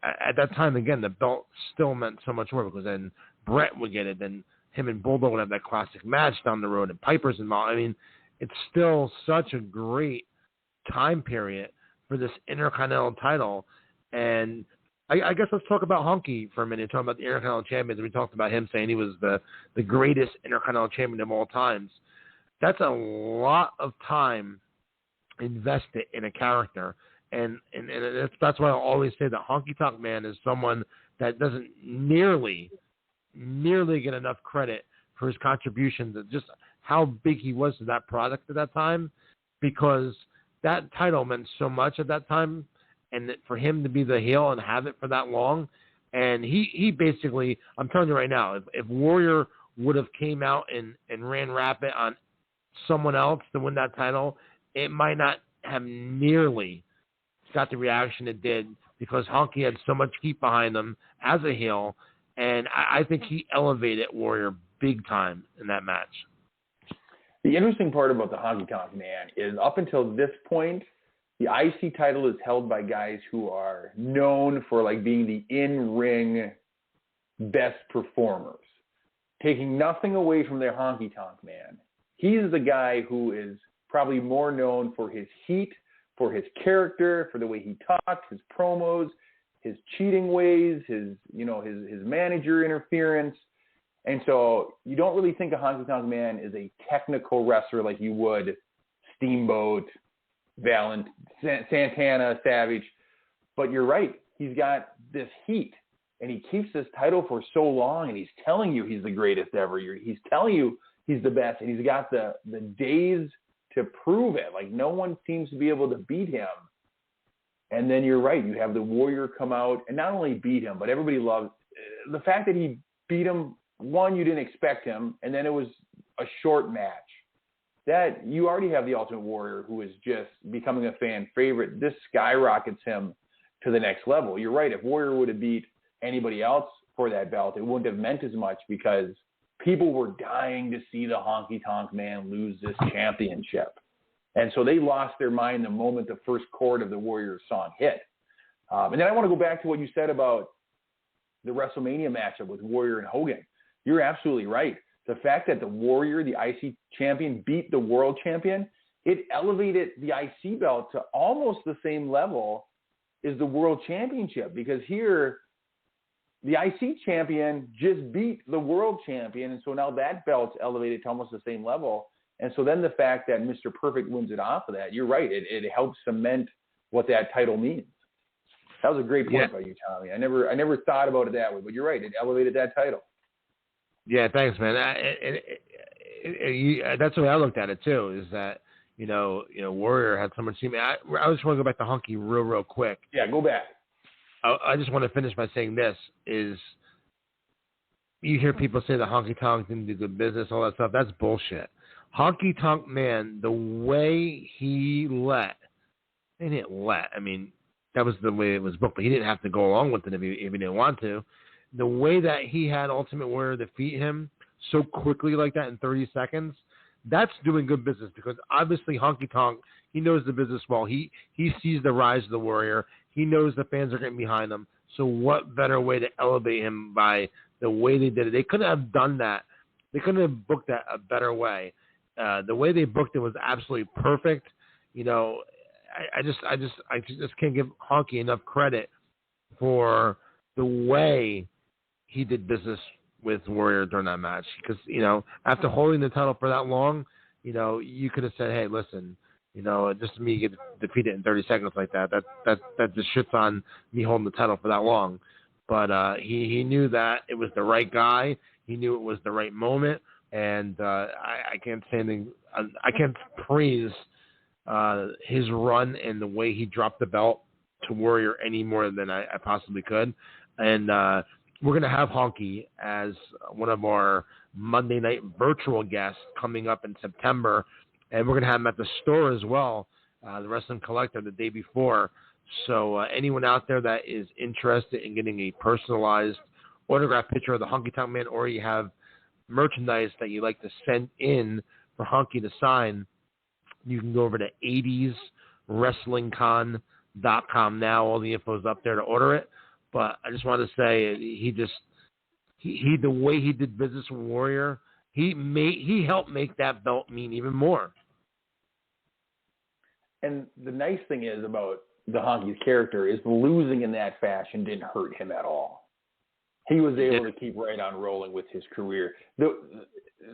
at that time, again, the belt still meant so much more, because then Brett would get it. Then him and Bulldog would have that classic match down the road, and Piper's involved. I mean, it's still such a great time period for this Intercontinental title. And I guess let's talk about Honky for a minute, talking about the Intercontinental Champions. We talked about him saying he was the greatest Intercontinental Champion of all times. That's a lot of time invested in a character. And that's why I always say that Honky Tonk Man is someone that doesn't nearly get enough credit for his contributions and just how big he was to that product at that time, because that title meant so much at that time, and that for him to be the heel and have it for that long. And he basically, I'm telling you right now, if Warrior would have came out and ran rapid on someone else to win that title, it might not have nearly got the reaction it did, because Honky had so much heat behind him as a heel, and I think he elevated Warrior big time in that match. The interesting part about the Honky Tonk Man is, up until this point, the IC title is held by guys who are known for like being the in-ring best performers. Taking nothing away from their Honky Tonk Man, he's the guy who is probably more known for his heat, for his character, for the way he talks, his promos, his cheating ways, his manager interference. And so you don't really think a Honky Tonk Man is a technical wrestler like you would Steamboat, Santana, Savage. But you're right. He's got this heat, and he keeps this title for so long, and he's telling you he's the greatest ever. He's telling you he's the best, and he's got the days to prove it. Like, no one seems to be able to beat him. And then you're right. You have the Warrior come out and not only beat him, but everybody loves the fact that he beat him. One, you didn't expect him, and then it was a short match. That you already have the Ultimate Warrior, who is just becoming a fan favorite. This skyrockets him to the next level. You're right. If Warrior would have beat anybody else for that belt, it wouldn't have meant as much, because people were dying to see the Honky Tonk Man lose this championship. And so they lost their mind the moment the first chord of the Warrior song hit. And then I want to go back to what you said about the WrestleMania matchup with Warrior and Hogan. You're absolutely right. The fact that the Warrior, the IC champion, beat the world champion, it elevated the IC belt to almost the same level as the world championship, because here the IC champion just beat the world champion, and so now that belt's elevated to almost the same level. And so then the fact that Mr. Perfect wins it off of that, you're right, it helps cement what that title means. That was a great point by you, Tommy. I never thought about it that way, but you're right, it elevated that title. Yeah, thanks, man. That's the way I looked at it too. Is that you know Warrior had so much. I just want to go back to Honky real quick. Yeah, go back. I just want to finish by saying this: is you hear people say the Honky Tonk didn't do good business, all that stuff. That's bullshit. Honky Tonk Man, the way he didn't let. I mean, that was the way it was booked, but he didn't have to go along with it if he didn't want to. The way that he had Ultimate Warrior defeat him so quickly like that in 30 seconds, that's doing good business, because obviously Honky Tonk, he knows the business well. He sees the rise of the Warrior. He knows the fans are getting behind him. So what better way to elevate him by the way they did it? They couldn't have done that. They couldn't have booked that a better way. The way they booked it was absolutely perfect. You know, I just can't give Honky enough credit for the way he did business with Warrior during that match. Because, you know, after holding the title for that long, you know, you could have said, hey, listen, you know, just me get defeated in 30 seconds like that just shits on me holding the title for that long. But he knew that it was the right guy. He knew it was the right moment. And I can't say anything. I can't praise his run and the way he dropped the belt to Warrior any more than I possibly could. And we're going to have Honky as one of our Monday night virtual guests coming up in September. And we're going to have him at the store as well, the Wrestling Collector, the day before. So anyone out there that is interested in getting a personalized autograph picture of the Honky Tonk Man, or you have merchandise that you like to send in for Honky to sign, you can go over to 80's WrestlingCon.com now. All the info is up there to order it. But I just want to say he the way he did business with Warrior, he helped make that belt mean even more. And the nice thing is about the Honky's character is losing in that fashion didn't hurt him at all. He was able to keep right on rolling with his career.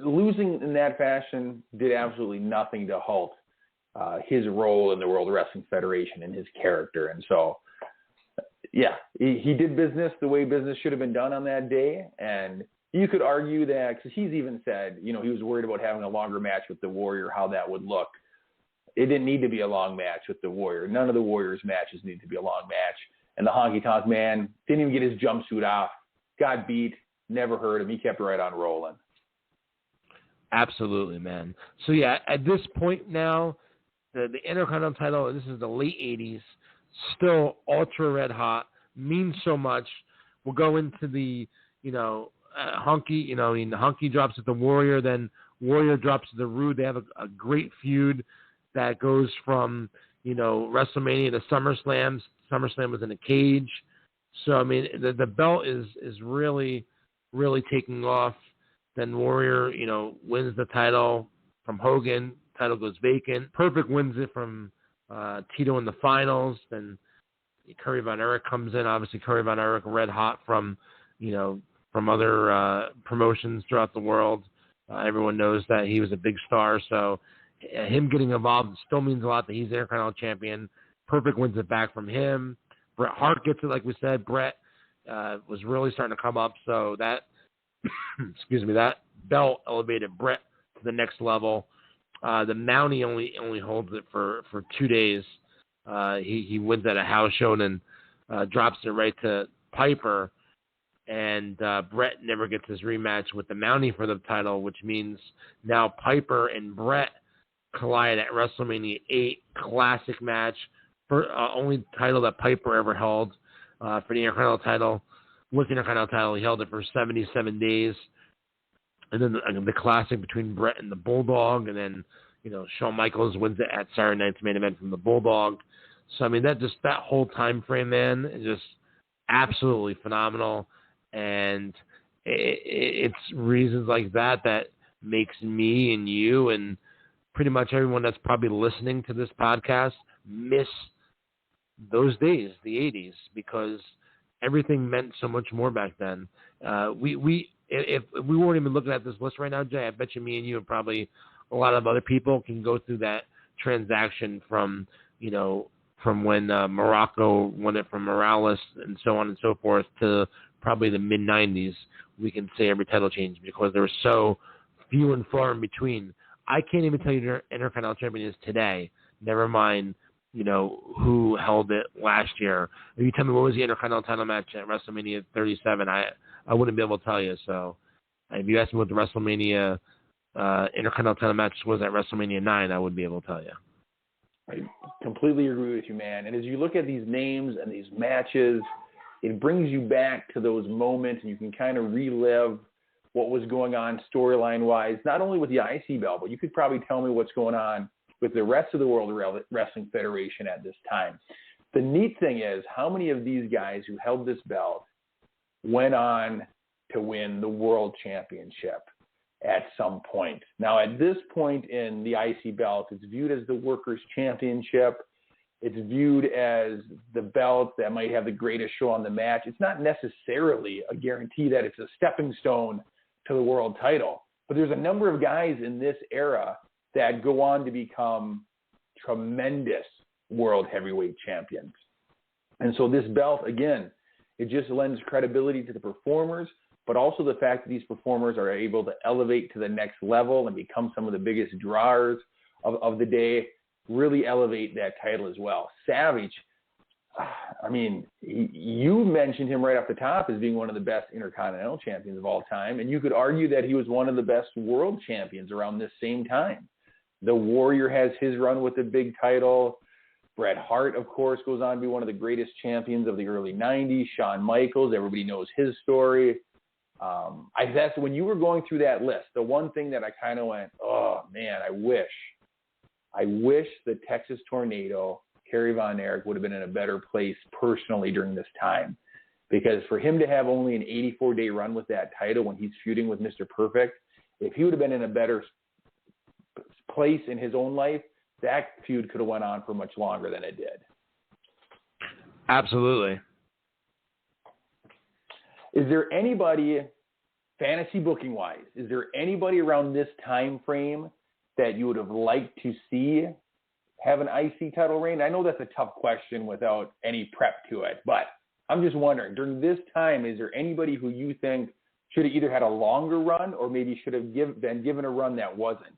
Losing in that fashion did absolutely nothing to halt his role in the World Wrestling Federation and his character. And so, yeah, he did business the way business should have been done on that day. And you could argue that, because he's even said, you know, he was worried about having a longer match with the Warrior, how that would look. It didn't need to be a long match with the Warrior. None of the Warrior's matches need to be a long match. And the Honky Tonk Man didn't even get his jumpsuit off. Got beat, never hurt him. He kept right on rolling. Absolutely, man. So, yeah, at this point now, the Intercontinental title, this is the late 80s, still ultra red hot, means so much. We'll go into the, you know, Honky, you know, I mean, Honky drops at the Warrior, then Warrior drops to the Rude. They have a great feud that goes from, you know, WrestleMania to SummerSlam. SummerSlam was in a cage. So, I mean, the belt is really, really taking off. Then Warrior, you know, wins the title from Hogan. Title goes vacant. Perfect wins it from Tito in the finals. Then Curry Von Erich comes in. Obviously, Curry Von Erich red hot from, you know, from other promotions throughout the world. Everyone knows that he was a big star. So him getting involved still means a lot that he's Intercontinental Champion. Perfect wins it back from him. Bret Hart gets it, like we said. Bret was really starting to come up, so that that belt elevated Bret to the next level. The Mountie only holds it for 2 days. He wins at a house show and then drops it right to Piper, and Bret never gets his rematch with the Mountie for the title, which means now Piper and Bret collide at WrestleMania 8, classic match. Only title that Piper ever held for the Intercontinental title. With the Intercontinental title, he held it for 77 days. And then the classic between Bret and the Bulldog. And then, you know, Shawn Michaels wins it at Saturday Night's Main Event from the Bulldog. So, I mean, that whole time frame, man, is just absolutely phenomenal. And it's reasons like that makes me and you and pretty much everyone that's probably listening to this podcast miss those days, the 80s, because everything meant so much more back then. If we weren't even looking at this list right now, Jay, I bet you me and you and probably a lot of other people can go through that transaction from when Morocco won it from Morales and so on and so forth to probably the mid-90s. We can say every title change because there were so few and far in between. I can't even tell you who the Intercontinental Champion is today. Never mind, you know, who held it last year. If you tell me what was the Intercontinental title match at WrestleMania 37, I wouldn't be able to tell you. So if you asked me what the WrestleMania Intercontinental title match was at WrestleMania 9, I wouldn't be able to tell you. I completely agree with you, man. And as you look at these names and these matches, it brings you back to those moments, and you can kind of relive what was going on storyline-wise, not only with the IC belt, but you could probably tell me what's going on with the rest of the World Wrestling Federation at this time. The neat thing is how many of these guys who held this belt went on to win the World Championship. at some point. Now, at this point in the IC belt, it's viewed as the Workers' Championship. It's viewed as the belt that might have the greatest show on the match. It's not necessarily a guarantee that it's a stepping stone to the world title. But there's a number of guys in this era that go on to become tremendous world heavyweight champions. And so this belt, again, it just lends credibility to the performers, but also the fact that these performers are able to elevate to the next level and become some of the biggest drawers of the day, really elevate that title as well. Savage, I mean, you mentioned him right off the top as being one of the best Intercontinental champions of all time, and you could argue that he was one of the best world champions around this same time. The Warrior has his run with the big title. Bret Hart, of course, goes on to be one of the greatest champions of the early 90s. Shawn Michaels, everybody knows his story. That's when you were going through that list, the one thing that I kind of went, oh, man, I wish the Texas Tornado, Kerry Von Erich, would have been in a better place personally during this time. Because for him to have only an 84-day run with that title when he's feuding with Mr. Perfect, if he would have been in a better place in his own life, that feud could have went on for much longer than it did. Absolutely. Is there anybody, fantasy booking wise, is there anybody around this time frame that you would have liked to see have an IC title reign? I know that's a tough question without any prep to it, but I'm just wondering, during this time, is there anybody who you think should have either had a longer run or maybe should have been given a run that wasn't?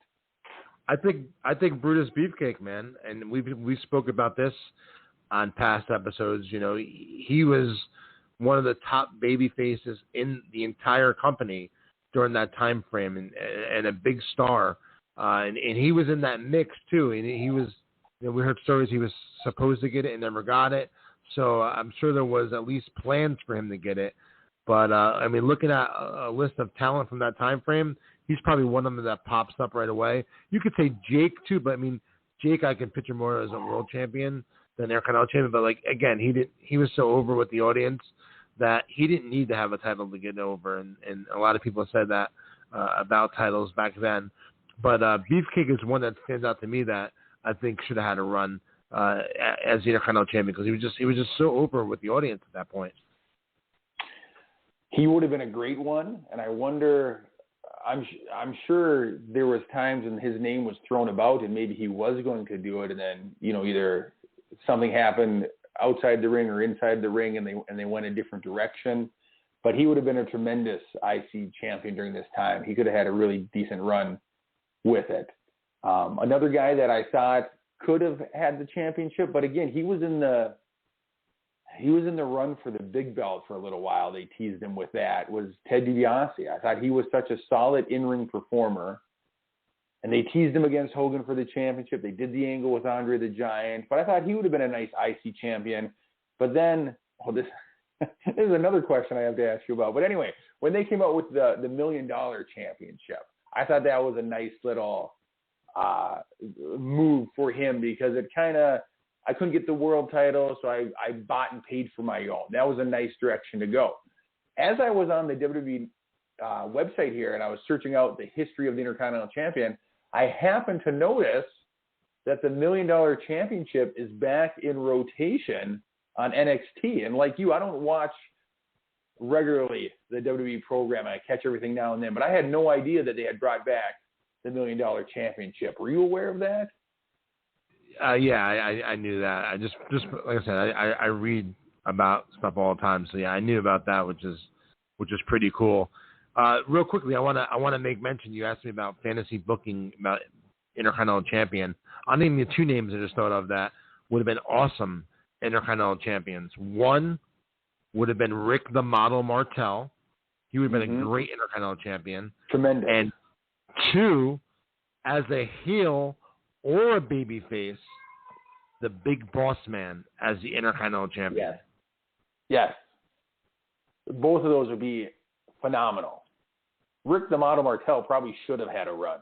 I think Brutus Beefcake, man, and we spoke about this on past episodes. You know, he was one of the top baby faces in the entire company during that time frame, and a big star, and he was in that mix too. And he was, you know, we heard stories he was supposed to get it and never got it. So I'm sure there was at least plans for him to get it. But I mean, looking at a list of talent from that time frame, he's probably one of them that pops up right away. You could say Jake too, but I mean, Jake I can picture more as a world champion than Intercontinental champion. But like again, he was so over with the audience that he didn't need to have a title to get over, and a lot of people have said that about titles back then. But Beefcake is one that stands out to me that I think should have had a run as the Intercontinental champion, because he was just so over with the audience at that point. He would have been a great one, and I wonder. I'm sure there was times when his name was thrown about, and maybe he was going to do it, and then either something happened outside the ring or inside the ring, and they went a different direction. But he would have been a tremendous IC champion during this time. He could have had a really decent run with it. Another guy that I thought could have had the championship, but again, he was in the run for the big belt for a little while. They teased him with that, was Ted DiBiase. I thought he was such a solid in-ring performer. And they teased him against Hogan for the championship. They did the angle with Andre the Giant. But I thought he would have been a nice IC champion. But then, this is another question I have to ask you about. But anyway, when they came out with the $1 Million Championship, I thought that was a nice little move for him, because it I couldn't get the world title, so I bought and paid for my own. That was a nice direction to go. As I was on the WWE website here and I was searching out the history of the Intercontinental Champion, I happened to notice that the $1 Million Championship is back in rotation on NXT. And like you, I don't watch regularly the WWE program. I catch everything now and then, but I had no idea that they had brought back the $1 Million Championship. Were you aware of that? Yeah, I knew that. I just like I said, I read about stuff all the time. So yeah, I knew about that, which is pretty cool. Real quickly, I want to make mention. You asked me about fantasy booking about Intercontinental Champion. I'll name you two names I just thought of that would have been awesome Intercontinental Champions. One would have been Rick the Model Martel. He would have been a great Intercontinental Champion. Tremendous. And two, as a heel or a babyface, the Big Boss Man as the Intercontinental Champion. Yes. Both of those would be phenomenal. Rick the Model Martel probably should have had a run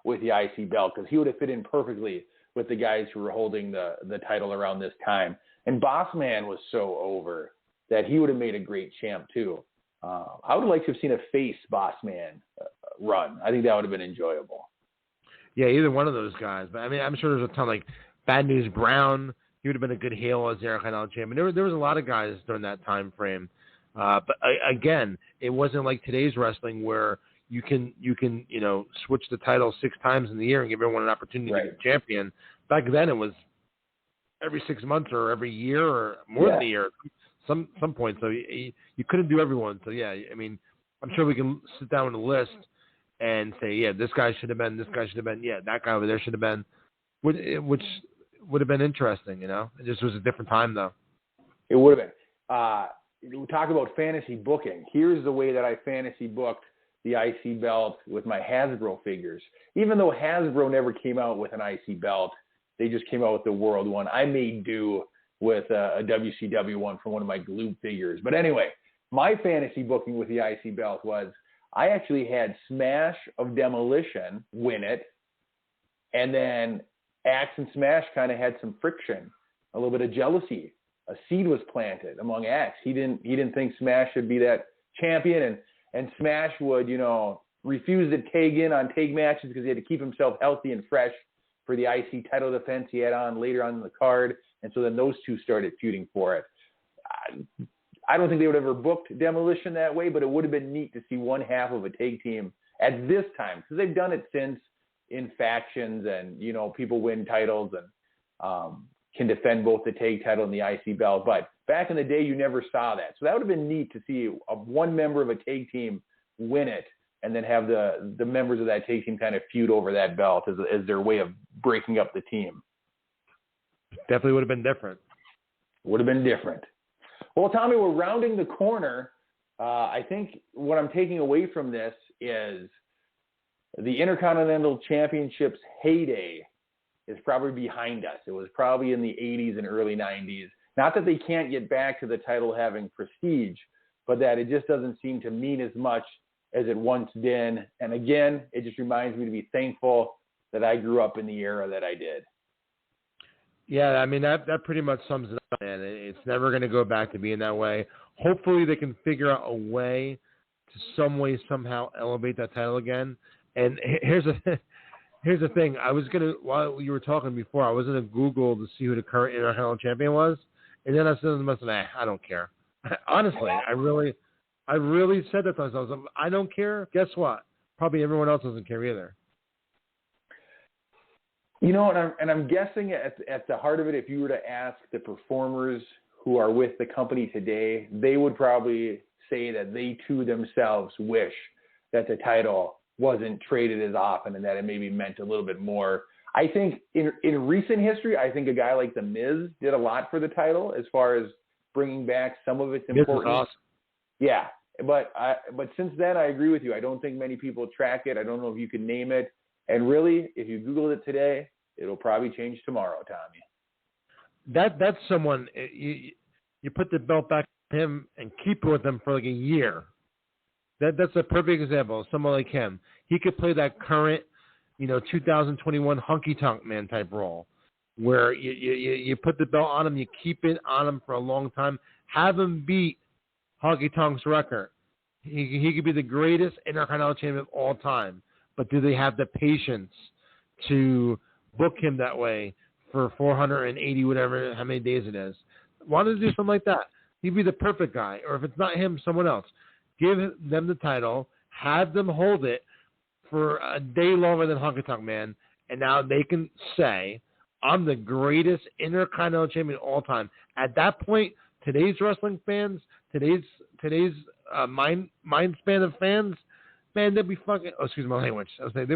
with the IC belt, because he would have fit in perfectly with the guys who were holding the title around this time. And Boss Man was so over that he would have made a great champ too. I would like to have seen a face Boss Man run. I think that would have been enjoyable. Yeah, either one of those guys. But I mean, I'm sure there's a ton like Bad News Brown. He would have been a good heel as Intercontinental Champion. There was a lot of guys during that time frame. But again, it wasn't like today's wrestling where you can switch the title 6 times in the year and give everyone an opportunity to be the champion. Back then, it was every 6 months or every year or more than a year. Some point. So you couldn't do everyone. So yeah, I mean, I'm sure we can sit down with a list and say, yeah, this guy should have been, this guy should have been, yeah, that guy over there should have been, which would have been interesting, It just was a different time, though. It would have been. We talk about fantasy booking. Here's the way that I fantasy booked the IC belt with my Hasbro figures. Even though Hasbro never came out with an IC belt, they just came out with the World one. I made do with a WCW one from one of my Gloop figures. But anyway, my fantasy booking with the IC belt was I actually had Smash of Demolition win it, and then Axe and Smash kind of had some friction, a little bit of jealousy. A seed was planted among Axe. He didn't think Smash should be that champion, and Smash would, refuse to tag in on tag matches because he had to keep himself healthy and fresh for the IC title defense he had on later on in the card. And so then those two started feuding for it. I don't think they would have ever booked Demolition that way, but it would have been neat to see one half of a tag team at this time, because they've done it since in factions, and people win titles and can defend both the tag title and the IC belt. But back in the day, you never saw that. So that would have been neat to see one member of a tag team win it, and then have the members of that tag team kind of feud over that belt as their way of breaking up the team. Definitely would have been different. Would have been different. Well, Tommy, we're rounding the corner. I think what I'm taking away from this is the Intercontinental Championship's heyday is probably behind us. It was probably in the 80s and early 90s. Not that they can't get back to the title having prestige, but that it just doesn't seem to mean as much as it once did. And again, it just reminds me to be thankful that I grew up in the era that I did. Yeah, I mean, that pretty much sums it up, man. It's never going to go back to being that way. Hopefully they can figure out a way to somehow elevate that title again. And here's the thing. I was going to, while you were talking before, I was going to Google to see who the current Intercontinental Champion was. And then I said to myself, I don't care. Honestly, I really said that to myself. I don't care. Guess what? Probably everyone else doesn't care either. And I'm guessing at the heart of it, if you were to ask the performers who are with the company today, they would probably say that they too themselves wish that the title wasn't traded as often and that it maybe meant a little bit more. I think in recent history, I think a guy like The Miz did a lot for the title as far as bringing back some of its importance. Miz is awesome. Yeah, but since then, I agree with you. I don't think many people track it. I don't know if you can name it. And really, if you Google it today, it'll probably change tomorrow, Tommy. That's someone, you put the belt back on him and keep it with him for like a year. That's a perfect example of someone like him. He could play that current, 2021 honky tonk man type role where you put the belt on him, you keep it on him for a long time, have him beat Honky Tonk's record. He could be the greatest Intercontinental Champion of all time. But do they have the patience to book him that way for 480, whatever, how many days it is? Why don't they do something like that? He'd be the perfect guy. Or if it's not him, someone else. Give them the title, have them hold it for a day longer than Honky Tonk Man, and now they can say, I'm the greatest Intercontinental Champion of all time. At that point, today's wrestling fans, today's mind span of fans, man, they'll be fucking, excuse my language. I was saying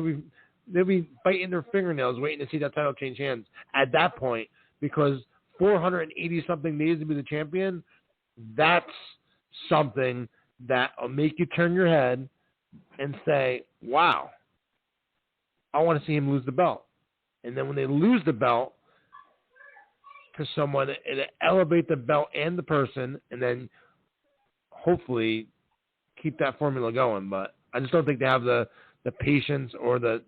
they'll be biting their fingernails waiting to see that title change hands at that point, because 480 something days to be the champion, that's something that will make you turn your head and say, wow, I want to see him lose the belt. And then when they lose the belt to someone, it'll elevate the belt and the person, and then hopefully keep that formula going. But I just don't think they have the patience or the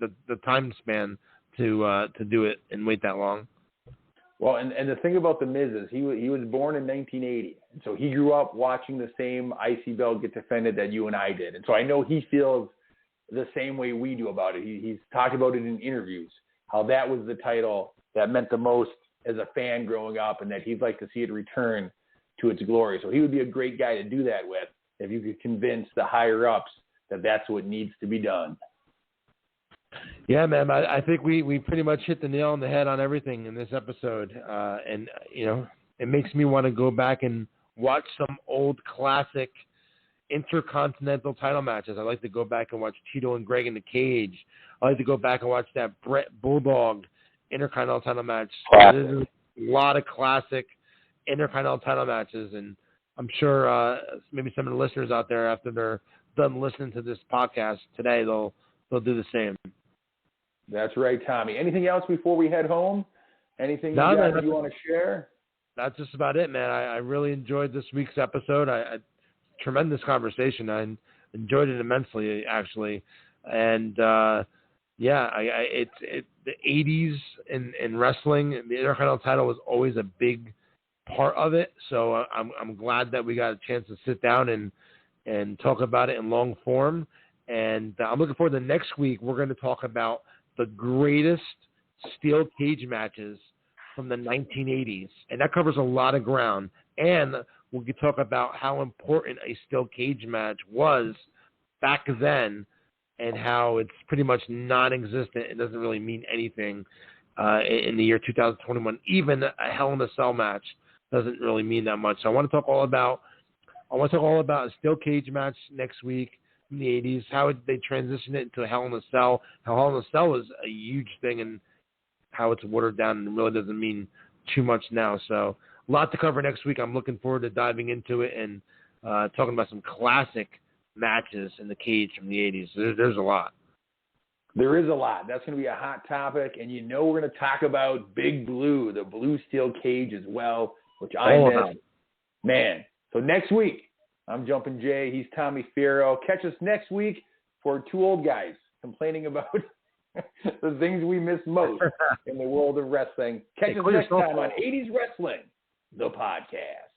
time span to do it and wait that long. Well, and the thing about The Miz is he was born in 1980, and so he grew up watching the same IC belt get defended that you and I did. And so I know he feels the same way we do about it. He's talked about it in interviews, how that was the title that meant the most as a fan growing up, and that he'd like to see it return to its glory. So he would be a great guy to do that with if you could convince the higher-ups that that's what needs to be done. Yeah, man, I think we pretty much hit the nail on the head on everything in this episode. And, it makes me want to go back and watch some old classic Intercontinental title matches. I like to go back and watch Tito and Greg in the cage. I like to go back and watch that Brett Bulldog Intercontinental title match. There's a lot of classic Intercontinental title matches, and I'm sure maybe some of the listeners out there, after they're done listening to this podcast today, they'll do the same. That's right, Tommy. Anything else before we head home? Anything you want to share? That's just about it, man. I really enjoyed this week's episode. Tremendous conversation. I enjoyed it immensely, actually. And the 80s in wrestling, the Intercontinental title was always a big part of it. So I'm glad that we got a chance to sit down and talk about it in long form. And I'm looking forward to next week. We're going to talk about the greatest steel cage matches from the 1980s. And that covers a lot of ground. And we can talk about how important a steel cage match was back then and how it's pretty much non-existent. It doesn't really mean anything in the year 2021. Even a Hell in a Cell match doesn't really mean that much. So I want to talk all about a steel cage match next week in the 80s, how they transitioned it into a Hell in a Cell, how Hell in a Cell was a huge thing and how it's watered down and really doesn't mean too much now. So a lot to cover next week. I'm looking forward to diving into it and talking about some classic matches in the cage from the 80s. There's a lot. There is a lot. That's going to be a hot topic. And we're going to talk about Big Blue, the blue steel cage as well, which I miss. Man. So next week, I'm Jumpin' Jay. He's Tommy Fierro. Catch us next week for two old guys complaining about the things we miss most in the world of wrestling. Catch us next time on 80's Wrestling, the podcast.